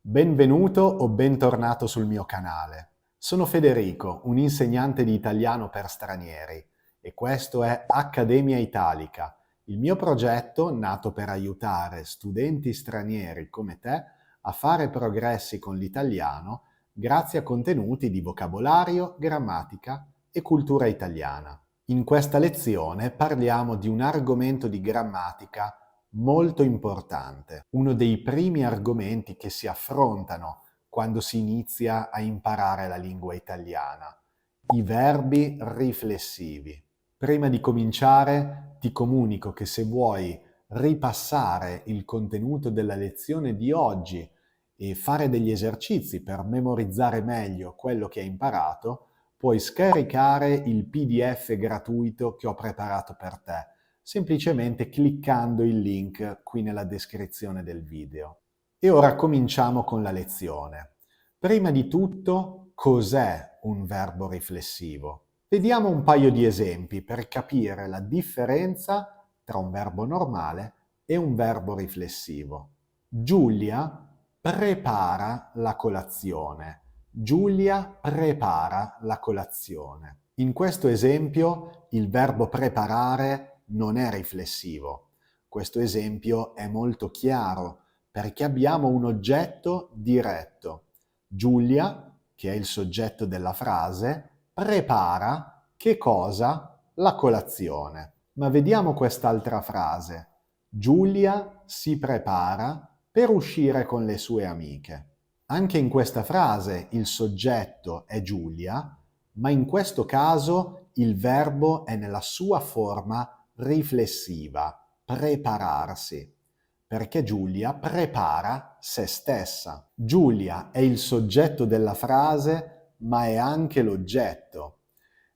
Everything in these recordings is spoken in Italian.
Benvenuto o bentornato sul mio canale. Sono Federico, un insegnante di italiano per stranieri e questo è Accademia Italica, il mio progetto nato per aiutare studenti stranieri come te a fare progressi con l'italiano grazie a contenuti di vocabolario, grammatica e cultura italiana. In questa lezione parliamo di un argomento di grammatica molto importante, uno dei primi argomenti che si affrontano quando si inizia a imparare la lingua italiana, i verbi riflessivi. Prima di cominciare ti comunico che se vuoi ripassare il contenuto della lezione di oggi e fare degli esercizi per memorizzare meglio quello che hai imparato, puoi scaricare il PDF gratuito che ho preparato per te semplicemente cliccando il link qui nella descrizione del video. E ora cominciamo con la lezione. Prima di tutto, cos'è un verbo riflessivo? Vediamo un paio di esempi per capire la differenza tra un verbo normale e un verbo riflessivo. Giulia prepara la colazione. Giulia prepara la colazione. In questo esempio il verbo preparare non è riflessivo. Questo esempio è molto chiaro perché abbiamo un oggetto diretto. Giulia, che è il soggetto della frase, prepara che cosa? La colazione. Ma vediamo quest'altra frase. Giulia si prepara per uscire con le sue amiche. Anche in questa frase il soggetto è Giulia, ma in questo caso il verbo è nella sua forma riflessiva, prepararsi, perché Giulia prepara se stessa. Giulia è il soggetto della frase, ma è anche l'oggetto.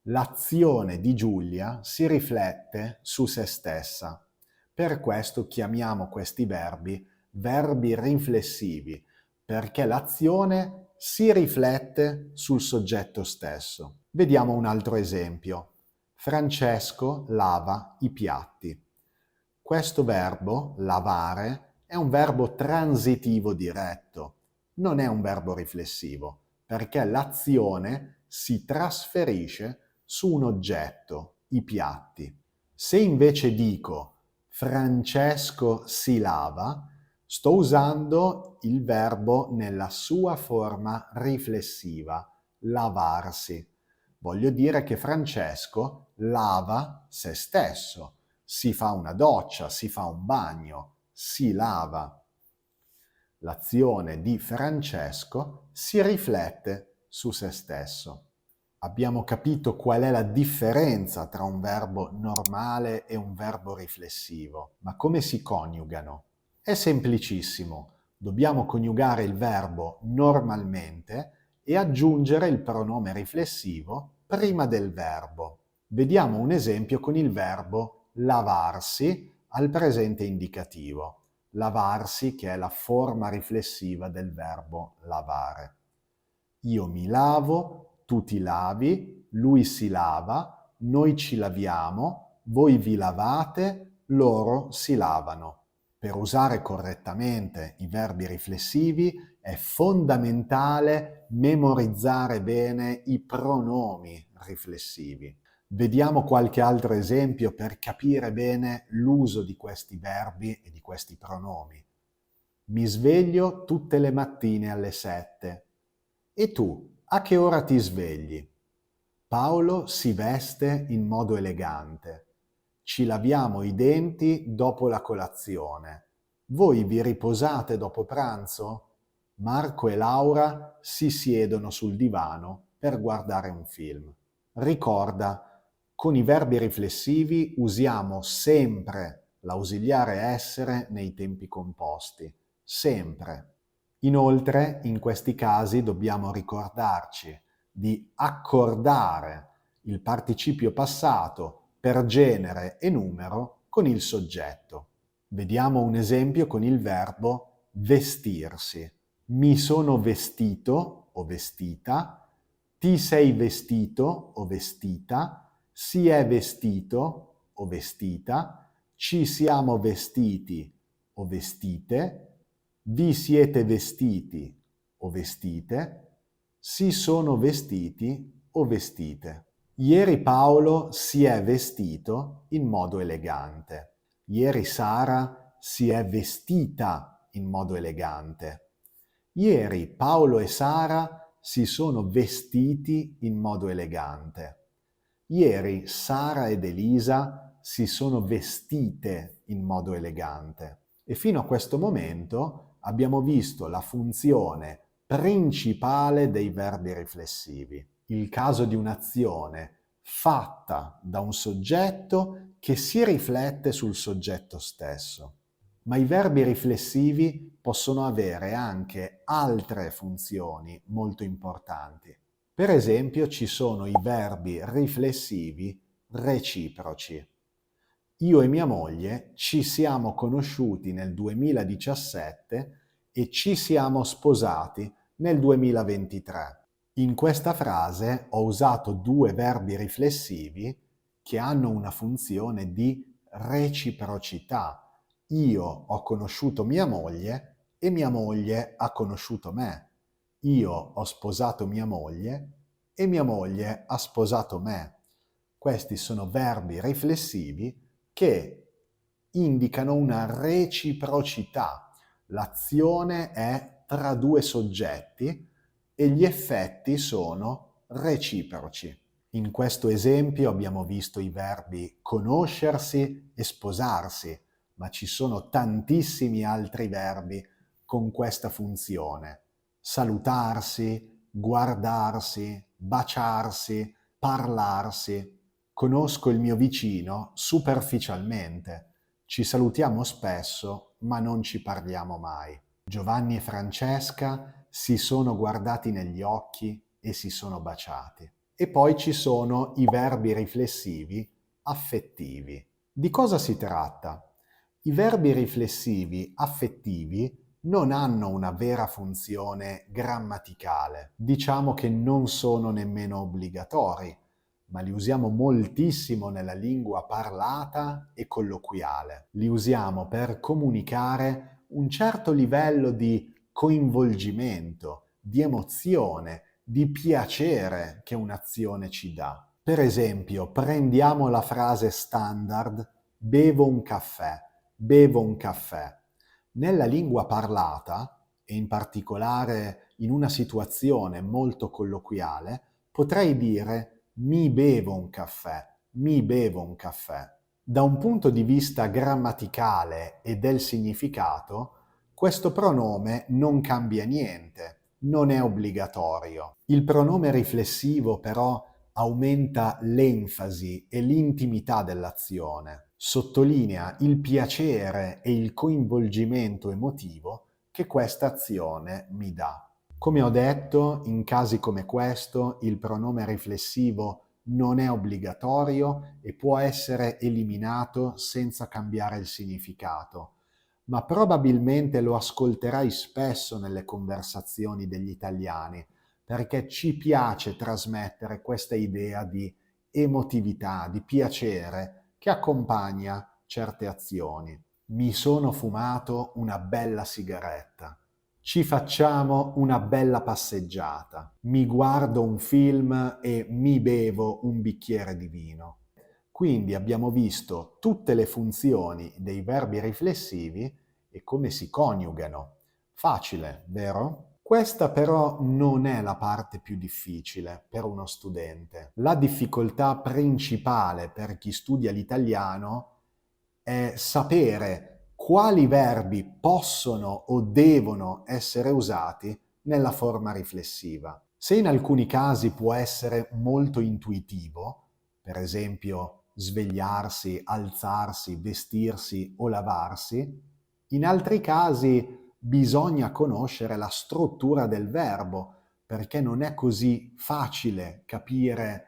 L'azione di Giulia si riflette su se stessa. Per questo chiamiamo questi verbi riflessivi, perché l'azione si riflette sul soggetto stesso. Vediamo un altro esempio. Francesco lava i piatti. Questo verbo, lavare, è un verbo transitivo diretto, non è un verbo riflessivo, perché l'azione si trasferisce su un oggetto, i piatti. Se invece dico Francesco si lava, sto usando il verbo nella sua forma riflessiva, lavarsi. Voglio dire che Francesco lava se stesso, si fa una doccia, si fa un bagno, si lava. L'azione di Francesco si riflette su se stesso. Abbiamo capito qual è la differenza tra un verbo normale e un verbo riflessivo, ma come si coniugano? È semplicissimo. Dobbiamo coniugare il verbo normalmente e aggiungere il pronome riflessivo prima del verbo. Vediamo un esempio con il verbo lavarsi al presente indicativo. Lavarsi, che è la forma riflessiva del verbo lavare. Io mi lavo, tu ti lavi, lui si lava, noi ci laviamo, voi vi lavate, loro si lavano. Per usare correttamente i verbi riflessivi è fondamentale memorizzare bene i pronomi riflessivi. Vediamo qualche altro esempio per capire bene l'uso di questi verbi e di questi pronomi. Mi sveglio tutte le mattine alle 7. E tu, a che ora ti svegli? Paolo si veste in modo elegante. Ci laviamo i denti dopo la colazione. Voi vi riposate dopo pranzo? Marco e Laura si siedono sul divano per guardare un film. Ricorda, con i verbi riflessivi usiamo sempre l'ausiliare essere nei tempi composti. Sempre. Inoltre, in questi casi dobbiamo ricordarci di accordare il participio passato per genere e numero con il soggetto. Vediamo un esempio con il verbo vestirsi. Mi sono vestito o vestita, ti sei vestito o vestita, si è vestito o vestita, ci siamo vestiti o vestite, vi siete vestiti o vestite, si sono vestiti o vestite. Ieri Paolo si è vestito in modo elegante. Ieri Sara si è vestita in modo elegante. Ieri Paolo e Sara si sono vestiti in modo elegante. Ieri Sara ed Elisa si sono vestite in modo elegante. E fino a questo momento abbiamo visto la funzione principale dei verbi riflessivi, il caso di un'azione fatta da un soggetto che si riflette sul soggetto stesso. Ma i verbi riflessivi possono avere anche altre funzioni molto importanti. Per esempio, ci sono i verbi riflessivi reciproci. Io e mia moglie ci siamo conosciuti nel 2017 e ci siamo sposati nel 2023. In questa frase ho usato due verbi riflessivi che hanno una funzione di reciprocità. Io ho conosciuto mia moglie e mia moglie ha conosciuto me. Io ho sposato mia moglie e mia moglie ha sposato me. Questi sono verbi riflessivi che indicano una reciprocità. L'azione è tra due soggetti e gli effetti sono reciproci. In questo esempio abbiamo visto i verbi conoscersi e sposarsi, ma ci sono tantissimi altri verbi con questa funzione. Salutarsi, guardarsi, baciarsi, parlarsi. Conosco il mio vicino superficialmente. Ci salutiamo spesso, ma non ci parliamo mai. Giovanni e Francesca si sono guardati negli occhi e si sono baciati. E poi ci sono i verbi riflessivi affettivi. Di cosa si tratta? I verbi riflessivi affettivi non hanno una vera funzione grammaticale. Diciamo che non sono nemmeno obbligatori, ma li usiamo moltissimo nella lingua parlata e colloquiale. Li usiamo per comunicare un certo livello di coinvolgimento, di emozione, di piacere che un'azione ci dà. Per esempio, prendiamo la frase standard bevo un caffè, bevo un caffè. Nella lingua parlata, e in particolare in una situazione molto colloquiale, potrei dire mi bevo un caffè, mi bevo un caffè. Da un punto di vista grammaticale e del significato, questo pronome non cambia niente, non è obbligatorio. Il pronome riflessivo però aumenta l'enfasi e l'intimità dell'azione, sottolinea il piacere e il coinvolgimento emotivo che questa azione mi dà. Come ho detto, in casi come questo il pronome riflessivo non è obbligatorio e può essere eliminato senza cambiare il significato, ma probabilmente lo ascolterai spesso nelle conversazioni degli italiani, perché ci piace trasmettere questa idea di emotività, di piacere che accompagna certe azioni. Mi sono fumato una bella sigaretta. Ci facciamo una bella passeggiata. Mi guardo un film e mi bevo un bicchiere di vino. Quindi abbiamo visto tutte le funzioni dei verbi riflessivi e come si coniugano. Facile, vero? Questa però non è la parte più difficile per uno studente. La difficoltà principale per chi studia l'italiano è sapere quali verbi possono o devono essere usati nella forma riflessiva. Se in alcuni casi può essere molto intuitivo, per esempio svegliarsi, alzarsi, vestirsi o lavarsi, in altri casi bisogna conoscere la struttura del verbo, perché non è così facile capire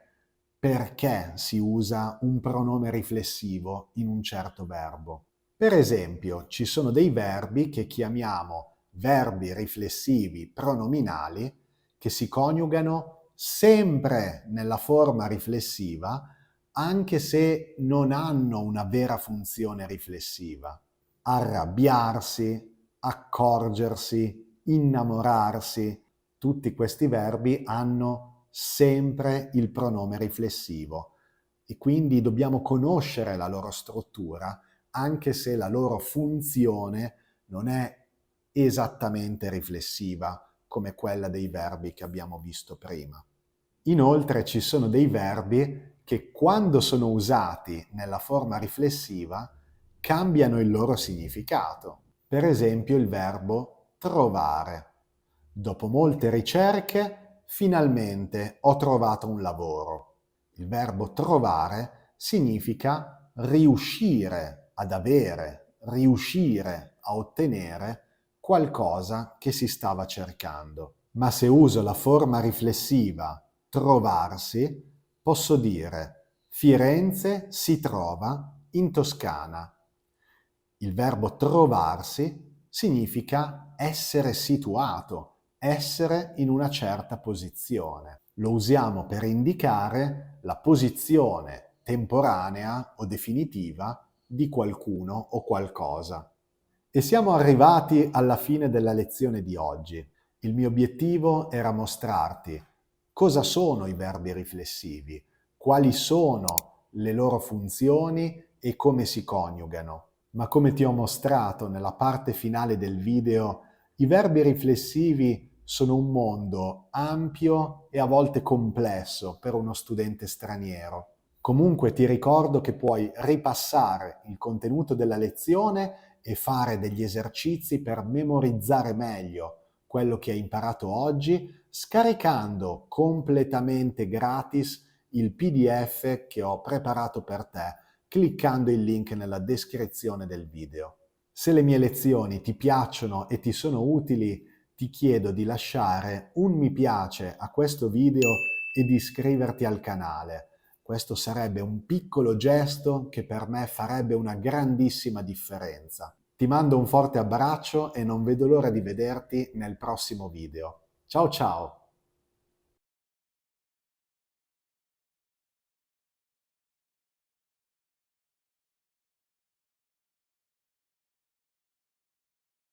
perché si usa un pronome riflessivo in un certo verbo. Per esempio, ci sono dei verbi che chiamiamo verbi riflessivi pronominali che si coniugano sempre nella forma riflessiva, anche se non hanno una vera funzione riflessiva. Arrabbiarsi, accorgersi, innamorarsi. Tutti questi verbi hanno sempre il pronome riflessivo e quindi dobbiamo conoscere la loro struttura, anche se la loro funzione non è esattamente riflessiva come quella dei verbi che abbiamo visto prima. Inoltre ci sono dei verbi che quando sono usati nella forma riflessiva cambiano il loro significato. Per esempio il verbo trovare. Dopo molte ricerche, finalmente ho trovato un lavoro. Il verbo trovare significa riuscire ad avere, riuscire a ottenere qualcosa che si stava cercando. Ma se uso la forma riflessiva trovarsi, posso dire Firenze si trova in Toscana. Il verbo trovarsi significa essere situato, essere in una certa posizione. Lo usiamo per indicare la posizione temporanea o definitiva di qualcuno o qualcosa. E siamo arrivati alla fine della lezione di oggi. Il mio obiettivo era mostrarti cosa sono i verbi riflessivi, quali sono le loro funzioni e come si coniugano. Ma come ti ho mostrato nella parte finale del video, i verbi riflessivi sono un mondo ampio e a volte complesso per uno studente straniero. Comunque ti ricordo che puoi ripassare il contenuto della lezione e fare degli esercizi per memorizzare meglio quello che hai imparato oggi, scaricando completamente gratis il PDF che ho preparato per te, cliccando il link nella descrizione del video. Se le mie lezioni ti piacciono e ti sono utili, ti chiedo di lasciare un mi piace a questo video e di iscriverti al canale. Questo sarebbe un piccolo gesto che per me farebbe una grandissima differenza. Ti mando un forte abbraccio e non vedo l'ora di vederti nel prossimo video. Ciao ciao!